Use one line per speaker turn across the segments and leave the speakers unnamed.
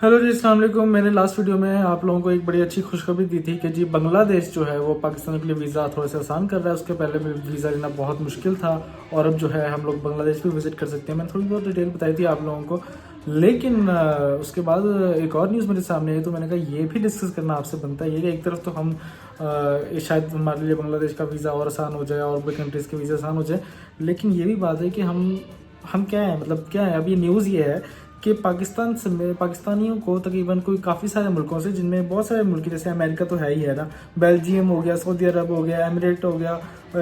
Hello जी, अस्सलाम वालेकुम। मैंने लास्ट वीडियो में आप लोगों को एक बड़ी अच्छी खुशखबरी दी थी कि जी बांग्लादेश जो है वो पाकिस्तान के लिए वीज़ा थोड़ा सा आसान कर रहा है। उसके पहले भी वीज़ा लेना बहुत मुश्किल था और अब जो है हम लोग बांग्लादेश भी विजिट कर सकते हैं। मैंने थोड़ी बहुत डिटेल बताई थी आप लोगों को, लेकिन उसके बाद एक और न्यूज़ मेरे सामने आई तो मैंने कहा ये भी डिस्कस करना आपसे बनता है। ये कि एक तरफ तो हम शायद हमारे लिए बांग्लादेश का वीज़ा और आसान हो जाए और भी कंट्रीज़ के वीज़ा आसान हो जाए, लेकिन ये भी बात है कि हम क्या है, मतलब क्या है, अब ये न्यूज़ ये है कि पाकिस्तान से पाकिस्तानियों को तकरीबन कोई काफ़ी सारे मुल्कों से, जिनमें बहुत सारे मुल्क जैसे अमेरिका तो है ही है ना, बेल्जियम हो गया, सऊदी अरब हो गया, एमिरेट हो गया,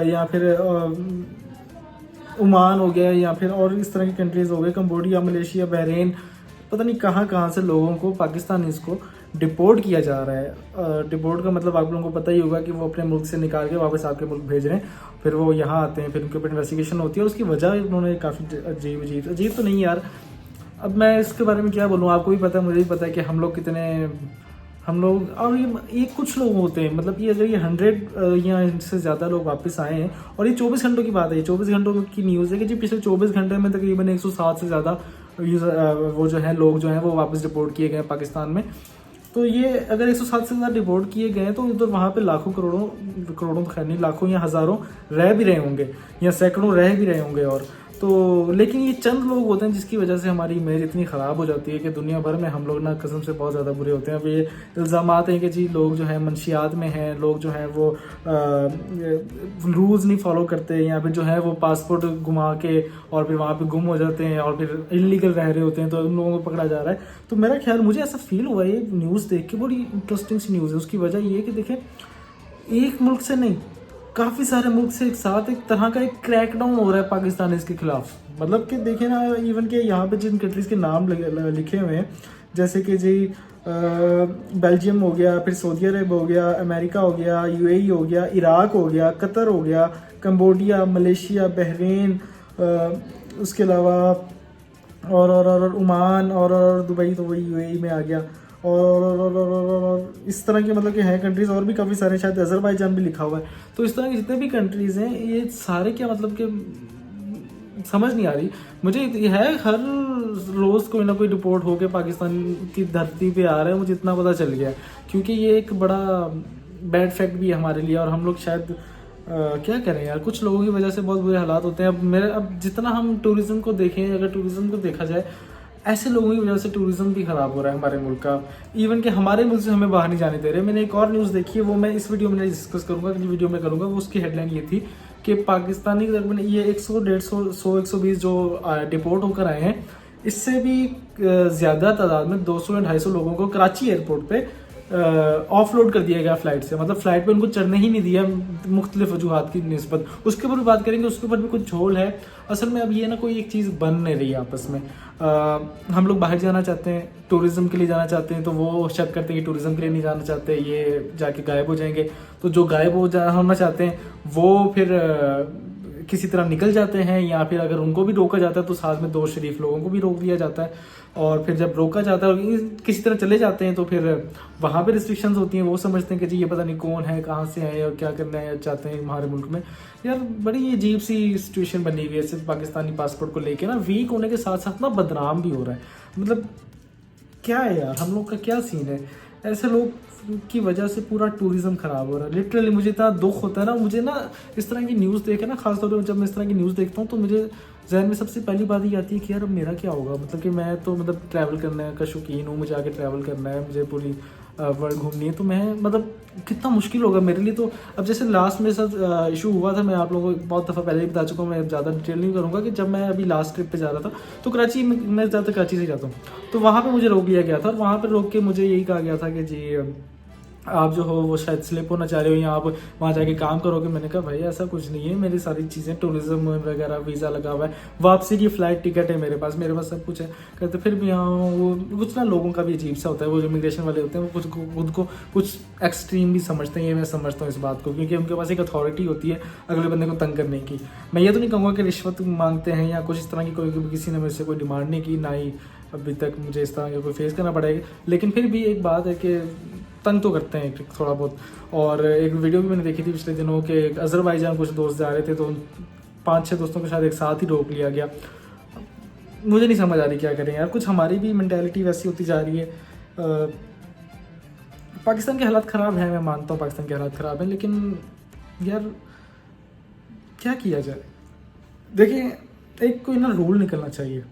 या फिर ओमान हो गया, या फिर और इस तरह की कंट्रीज़ हो गए, कंबोडिया, मलेशिया, बहरीन, पता नहीं कहाँ कहाँ से लोगों को, पाकिस्तानीज़ को डिपोर्ट किया जा रहा है। डिपोर्ट का मतलब आप लोगों को पता ही होगा कि वो अपने मुल्क से निकाल के वापस आपके मुल्क भेज रहे हैं, फिर वो यहाँ आते हैं, फिर उनके ऊपर इन्वेस्टिगेशन होती है और उसकी वजह उन्होंने काफ़ी अजीब तो नहीं यार। अब मैं इसके बारे में क्या बोलूँ, आपको भी पता है, मुझे भी पता है कि हम लोग और ये कुछ लोग होते हैं, मतलब ये अगर ये 100 या इनसे ज़्यादा लोग वापस आए हैं, और ये 24 घंटों की बात है, ये 24 घंटों की न्यूज़ है कि जी पिछले 24 घंटे में तकरीबन 107 से ज़्यादा वो जो है लोग जो हैं वो वापस डिपोर्ट किए गए पाकिस्तान में। तो ये अगर 107 से ज़्यादा डिपोर्ट किए गए तो उधर वहाँ पे लाखों करोड़ों तो खैर नहीं, लाखों या हज़ारों रह भी रहे होंगे या सैकड़ों रह भी रहे होंगे। और तो लेकिन ये चंद लोग होते हैं जिसकी वजह से हमारी इमेज इतनी ख़राब हो जाती है कि दुनिया भर में हम लोग ना कसम से बहुत ज़्यादा बुरे होते हैं। अब ये इल्ज़ाम हैं कि जी लोग जो है मंशियात में हैं, लोग जो हैं वो रूल्स नहीं फॉलो करते, या फिर जो है वो पासपोर्ट घुमा के और फिर वहाँ पे गुम हो जाते हैं और फिर इलीगल रह रहे होते हैं, तो उन लोगों को पकड़ा जा रहा है। तो मेरा ख्याल, मुझे ऐसा फील हुआ ये न्यूज़ देख के, बड़ी इंटरेस्टिंग सी न्यूज़ है। उसकी वजह ये है कि देखें, एक मुल्क से नहीं, काफ़ी सारे मुल्क से एक साथ एक तरह का एक क्रैकडाउन हो रहा है पाकिस्तान इसके खिलाफ। मतलब कि देखें ना, इवन के यहाँ पे जिन कंट्रीज़ के नाम लिखे हुए हैं, जैसे कि जी बेल्जियम हो गया, फिर सऊदी अरब हो गया, अमेरिका हो गया, यूएई हो गया, इराक हो गया, कतर हो गया, कंबोडिया, मलेशिया, बहरीन, उसके अलावा और ओमान और दुबई, तो वही यूएई में आ गया, और इस तरह के मतलब कि हैं कंट्रीज़, और भी काफ़ी सारे, शायद अज़रबैजान भी लिखा हुआ है। तो इस तरह के जितने भी कंट्रीज़ हैं, ये सारे क्या मतलब कि समझ नहीं आ रही मुझे। ये है हर रोज़ कोई ना कोई रिपोर्ट होकर पाकिस्तान की धरती पे आ रहा है, मुझे इतना पता चल गया, क्योंकि ये एक बड़ा बैड फैक्ट भी है हमारे लिए। और हम लोग शायद क्या करें यार, कुछ लोगों की वजह से बहुत बुरे हालात होते हैं। अब जितना हम टूरिज़्म को देखें, अगर टूरिज़्म को देखा जाए, ऐसे लोगों की वजह से टूरिज़्म भी ख़राब हो रहा है हमारे मुल्क का। इवन कि हमारे मुल्क से हमें बाहर नहीं जाने दे रहे। मैंने एक और न्यूज़ देखी है, वो मैं इस वीडियो में नहीं डिस्कस करूँगा, अगली वीडियो में करूँगा। वो उसकी हेडलाइन ये थी कि पाकिस्तानी तकरीबन ये 100, 150, 100, 120 जो डिपोर्ट होकर आए हैं, इससे भी ज़्यादा तादाद में 200 या 250 लोगों को कराची एयरपोर्ट पे ऑफलोड कर दिया गया फ्लाइट से। मतलब फ्लाइट पे उनको चढ़ने ही नहीं दिया, मुख्तलिफ वजूहात की निस्बत। उसके ऊपर भी बात करेंगे, उसके ऊपर भी कुछ झोल है। असल में अब ये ना कोई एक चीज़ बन नहीं रही आपस में। हम लोग बाहर जाना चाहते हैं, टूरिज़्म के लिए जाना चाहते हैं, तो वो शक करते हैं कि टूरिज़्म के लिए नहीं जाना चाहते, ये जाके गायब हो जाएंगे। तो जो गायब होना चाहते हैं वो फिर किसी तरह निकल जाते हैं, या फिर अगर उनको भी रोका जाता है तो साथ में 2 शरीफ लोगों को भी रोक दिया जाता है। और फिर जब रोका जाता है और किसी तरह चले जाते हैं तो फिर वहाँ पे रिस्ट्रिक्शंस होती हैं। वो समझते हैं कि जी ये पता नहीं कौन है, कहाँ से आए और क्या करना है चाहते हैं हमारे मुल्क में। यार बड़ी अजीब सी सिचुएशन बनी हुई है सिर्फ पाकिस्तानी पासपोर्ट को लेके ना। वीक होने के साथ साथ ना बदनाम भी हो रहा है। मतलब क्या है यार, हम लोग का क्या सीन है? ऐसे लोग की वजह से पूरा टूरिज्म खराब हो रहा है। लिटरली मुझे इतना दुख होता है ना, मुझे ना इस तरह की न्यूज़ देखे ना, खासतौर पर जब मैं इस तरह की न्यूज़ देखता हूँ तो मुझे जहन में सबसे पहली बात ये आती है कि यार अब मेरा क्या होगा। मतलब कि मैं तो मतलब ट्रैवल करने का शौकीन हूँ, मुझे आगे ट्रैवल करना है, मुझे पूरी वर्ल्ड घूमनी है, तो मैं मतलब कितना मुश्किल होगा मेरे लिए। तो अब जैसे लास्ट मेरे साथ इशू हुआ था, मैं आप लोगों को बहुत दफ़ा पहले ही बता चुका हूँ, मैं ज़्यादा डिटेल नहीं करूँगा, कि जब मैं अभी लास्ट ट्रिप पे जा रहा था तो कराची में, मैं ज़्यादातर कराची से जाता हूँ, तो वहाँ पे मुझे रोक लिया गया था। और वहाँ पे रोक के मुझे यही कहा गया था कि जी आप जो हो वो शायद स्लिप होना चाह रहे हो, या आप वहाँ जाके काम करोगे। मैंने कहा भाई ऐसा कुछ नहीं है, मेरी सारी चीज़ें, टूरिज्म वगैरह, वीज़ा लगा हुआ है, वापसी की फ़्लाइट टिकट है मेरे पास सब कुछ है। कहते फिर भी हाँ, वो कुछ ना लोगों का भी अजीब सा होता है, वो इमिग्रेशन वाले होते हैं, वो खुद को कुछ एक्सट्रीम भी समझते हैं। ये मैं समझता हूँ इस बात को, क्योंकि उनके पास एक अथॉरिटी होती है अगले बंदे को तंग करने की। मैं ये तो नहीं कहूँगा कि रिश्वत मांगते हैं या कुछ इस तरह की कोई किसी ने मेरे से कोई डिमांड नहीं की, ना ही अभी तक मुझे इस तरह का कोई फेस करना पड़ेगा। लेकिन फिर भी एक बात है कि तंग तो करते हैं थोड़ा बहुत। और एक वीडियो भी मैंने देखी थी पिछले दिनों के, अज़रबैजान कुछ दोस्त जा रहे थे, तो 5-6 दोस्तों को शायद एक साथ ही रोक लिया गया। मुझे नहीं समझ आ रही क्या करें यार। कुछ हमारी भी मेंटालिटी वैसी होती जा रही है। पाकिस्तान के हालात ख़राब हैं, मैं मानता हूँ पाकिस्तान के हालात ख़राब हैं, लेकिन यार क्या किया जाए। देखिए, एक कोई ना रूल निकलना चाहिए,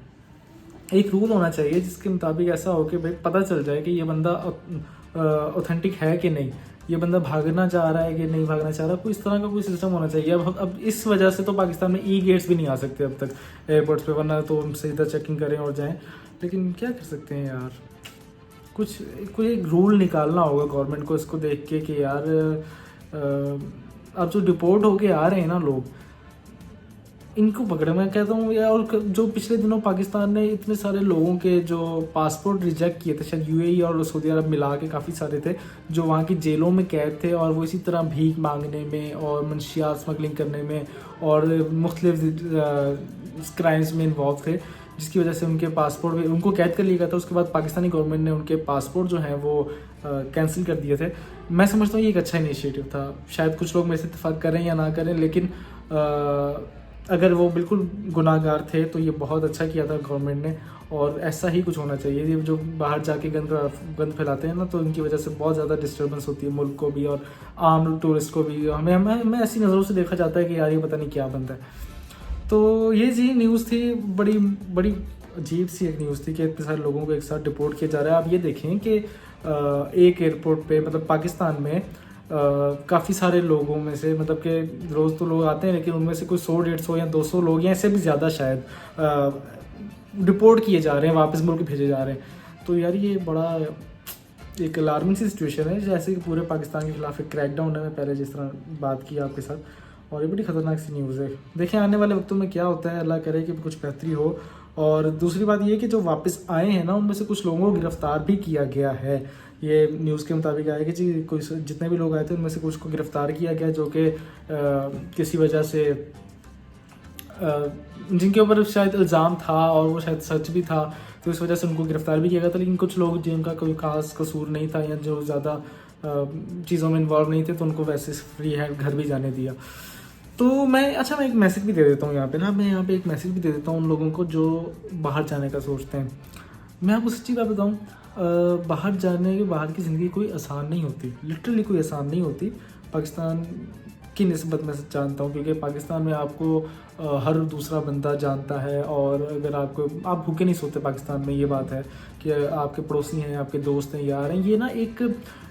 एक रूल होना चाहिए जिसके मुताबिक ऐसा हो कि भाई पता चल जाए कि ये बंदा ऑथेंटिक है कि नहीं, ये बंदा भागना चाह रहा है कि नहीं भागना चाह रहा। कोई इस तरह का कोई सिस्टम होना चाहिए। अब इस वजह से तो पाकिस्तान में ई गेट्स भी नहीं आ सकते अब तक एयरपोर्ट्स पे, वरना तो हम सीधा चेकिंग करें और जाएं। लेकिन क्या कर सकते हैं यार, कुछ कोई एक रूल निकालना होगा गवर्नमेंट को इसको देख के कि यार अब जो डिपोर्ट होके आ रहे हैं ना लोग, इनको पकड़े। मैं कहता हूँ यार, और जो पिछले दिनों पाकिस्तान ने इतने सारे लोगों के जो पासपोर्ट रिजेक्ट किए थे, शायद यूएई और सऊदी अरब मिला के काफ़ी सारे थे जो वहाँ की जेलों में कैद थे, और वो इसी तरह भीख मांगने में और मनशियात स्मगलिंग करने में और मुख्तलिफ क्राइम्स में इन्वॉल्व थे, जिसकी वजह से उनके पासपोर्ट भी उनको कैद कर लिया गया था। उसके बाद पाकिस्तानी गवर्नमेंट ने उनके पासपोर्ट जो हैं वो कैंसिल कर दिए थे। मैं समझता हूँ ये एक अच्छा इनिशिएटिव था। शायद कुछ लोग मेरे से इत्तेफाक करें या ना करें, लेकिन अगर वो बिल्कुल गुनाहगार थे तो ये बहुत अच्छा किया था गवर्नमेंट ने, और ऐसा ही कुछ होना चाहिए। ये जो बाहर जाके गंद फैलाते हैं ना, तो इनकी वजह से बहुत ज़्यादा डिस्टर्बेंस होती है मुल्क को भी और आम टूरिस्ट को भी। हमें ऐसी नज़रों से देखा जाता है कि यार ये पता नहीं क्या बनता है। तो ये जी न्यूज़ थी, बड़ी बड़ी अजीब सी एक न्यूज़ थी कि इतने सारे लोगों को एक साथ डिपोर्ट किया जा रहा है। आप ये देखें कि एक एयरपोर्ट पे, मतलब पाकिस्तान में काफ़ी सारे लोगों में से, मतलब कि रोज़ तो लोग आते हैं, लेकिन उनमें से कोई 100-150 या 200 लोग या इससे भी ज़्यादा शायद डिपोर्ट किए जा रहे हैं, वापस मुल्क भेजे जा रहे हैं। तो यार ये बड़ा एक अलार्मिंग सी सिचुएशन है, जैसे कि पूरे पाकिस्तान के खिलाफ एक क्रैकडाउन है। मैं पहले जिस तरह बात की आपके साथ, और ये बड़ी ख़तरनाक सी न्यूज़ है। देखें आने वाले वक्तों में क्या होता है, अल्लाह करे कि कुछ बेहतरी हो। और दूसरी बात ये कि जो वापस आए हैं ना, उनमें से कुछ लोगों को गिरफ़्तार भी किया गया है। ये न्यूज़ के मुताबिक आया कि जी कोई जितने भी लोग आए थे उनमें से कुछ को गिरफ़्तार किया गया, जो कि किसी वजह से जिनके ऊपर शायद इल्ज़ाम था और वो शायद सच भी था, तो इस वजह से उनको गिरफ़्तार भी किया गया था। लेकिन कुछ लोग जिनका कोई खास कसूर नहीं था या जो ज़्यादा चीज़ों में इन्वॉल्व नहीं थे, तो उनको वैसे फ्री हैंड घर भी जाने दिया। तो मैं एक मैसेज भी दे देता हूँ यहाँ पे ना, मैं यहाँ पे एक मैसेज भी दे देता हूँ उन लोगों को जो बाहर जाने का सोचते हैं। मैं आपको सच्ची बात बताऊँ, बाहर बाहर की ज़िंदगी कोई आसान नहीं होती, लिटरली कोई आसान नहीं होती। पाकिस्तान की निस्बत मैं जानता हूँ, क्योंकि पाकिस्तान में आपको हर दूसरा बंदा जानता है, और अगर आप भूखे नहीं सोते पाकिस्तान में। ये बात है कि आपके पड़ोसी हैं, आपके दोस्त हैं, यार हैं। ये ना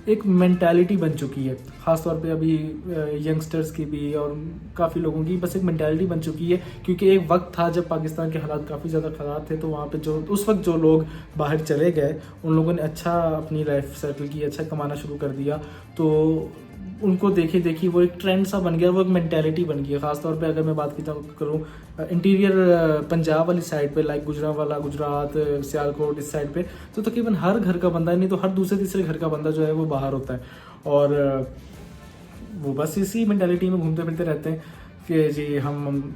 एक मेंटालिटी बन चुकी है, ख़ास तौर पे अभी यंगस्टर्स की भी और काफ़ी लोगों की बस एक मेंटालिटी बन चुकी है। क्योंकि एक वक्त था जब पाकिस्तान के हालात काफ़ी ज़्यादा ख़राब थे, तो वहाँ पे उस वक्त जो लोग बाहर चले गए, उन लोगों ने अच्छा अपनी लाइफ सेटल की, अच्छा कमाना शुरू कर दिया। तो उनको देखी वो एक ट्रेंड सा बन गया, वो एक मेंटालिटी बन गई है। ख़ासतौर पे अगर मैं बात करूँ इंटीरियर पंजाब वाली साइड पे, लाइक गुजरांवाला, गुजरात, सियालकोट, इस साइड पे, तो तकरीबन हर घर का बंदा, नहीं तो हर दूसरे तीसरे घर का बंदा जो है वो बाहर होता है, और वो बस इसी मेंटालिटी में घूमते फिरते रहते हैं कि जी हम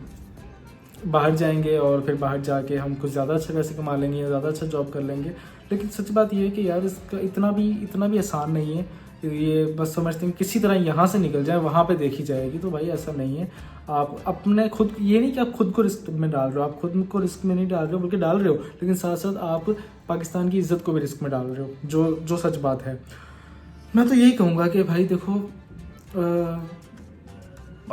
बाहर जाएंगे और फिर बाहर जाके हम कुछ ज़्यादा अच्छे पैसे कमा लेंगे या ज़्यादा अच्छा जॉब कर लेंगे। लेकिन सच बात ये है कि यार इसका इतना भी आसान नहीं है। ये बस समझते हैं किसी तरह यहाँ से निकल जाए, वहाँ पे देखी जाएगी। तो भाई ऐसा नहीं है। आप अपने खुद, ये नहीं कि आप खुद को रिस्क में डाल रहे हो, आप खुद को रिस्क में नहीं डाल रहे हो, बल्कि डाल रहे हो, लेकिन साथ साथ आप पाकिस्तान की इज़्ज़त को भी रिस्क में डाल रहे हो, जो सच बात है। मैं तो यही कहूँगा कि भाई देखो,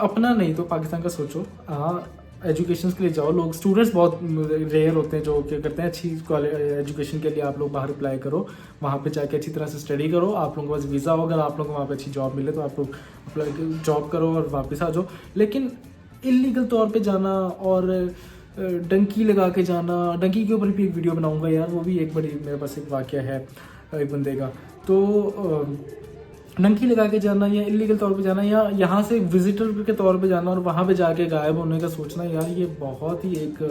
अपना नहीं तो पाकिस्तान का सोचो। हाँ, एजुकेशन के लिए जाओ। लोग स्टूडेंट्स बहुत रेयर होते हैं जो क्या करते हैं, अच्छी एजुकेशन के लिए आप लोग बाहर अप्लाई करो, वहाँ पे जाके अच्छी तरह से स्टडी करो। आप लोगों के पास वीज़ा हो, अगर आप लोगों को वहाँ पे अच्छी जॉब मिले तो आप लोग अप्लाई जॉब करो और वापस आ जाओ। लेकिन इलीगल तौर पे जाना और डंकी लगा के जाना, डंकी के ऊपर भी एक वीडियो बनाऊँगा यार, वो भी एक बड़ी मेरे पास एक वाक़या है एक बंदे का। तो डंकी लगा के जाना या इलीगल तौर पे जाना या यहाँ से विजिटर के तौर पे जाना और वहाँ पे जाके गायब होने का सोचना, यार ये बहुत ही एक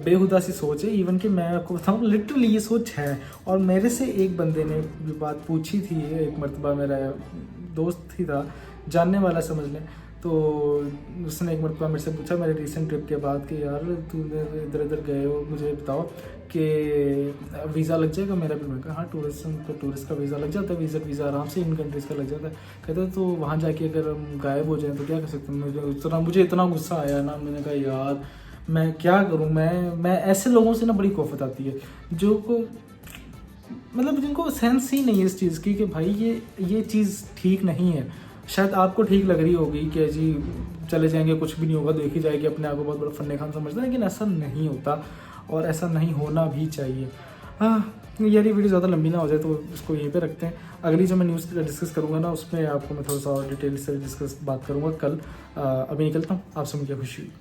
बेहुदा सी सोच है। इवन कि मैं आपको बताऊँ, लिटरली ये सोच है। और मेरे से एक बंदे ने भी बात पूछी थी, एक मरतबा मेरा दोस्त ही था, जानने वाला समझ लें, तो उसने एक मरतबा मेरे से पूछा मेरे रिसेंट ट्रिप के बाद कि यार तुम इधर इधर गए हो, मुझे बताओ कि वीज़ा लग जाएगा मेरा भी। मैं कहा हाँ, टूरिस्ट का वीज़ा लग जाता है, वीज़ा आराम से इन कंट्रीज़ का लग जाता है। कहते हैं तो वहाँ जाके अगर हम गायब हो जाएं तो क्या कर सकते हैं। मुझे इतना गुस्सा आया ना, मैंने कहा यार मैं क्या करूं, मैं ऐसे लोगों से ना बड़ी कोफत आती है जो को मतलब जिनको सेंस ही नहीं है इस चीज़ की कि भाई ये चीज़ ठीक नहीं है। शायद आपको ठीक लग रही होगी कि जी चले जाएंगे कुछ भी नहीं होगा, देखी जाएगी, अपने आप को बहुत बड़ा फन्ने खान समझते हैं, लेकिन ऐसा नहीं होता और ऐसा नहीं होना भी चाहिए। हाँ, यदि वीडियो ज़्यादा लंबी ना हो जाए तो इसको यहीं पे रखते हैं। अगली जो मैं न्यूज़ डिस्कस करूँगा ना उसमें आपको मैं थोड़ा सा और डिटेल से डिस्कस बात करूँगा कल। अभी निकलता हूँ, आपसे मुझे खुशी हुई।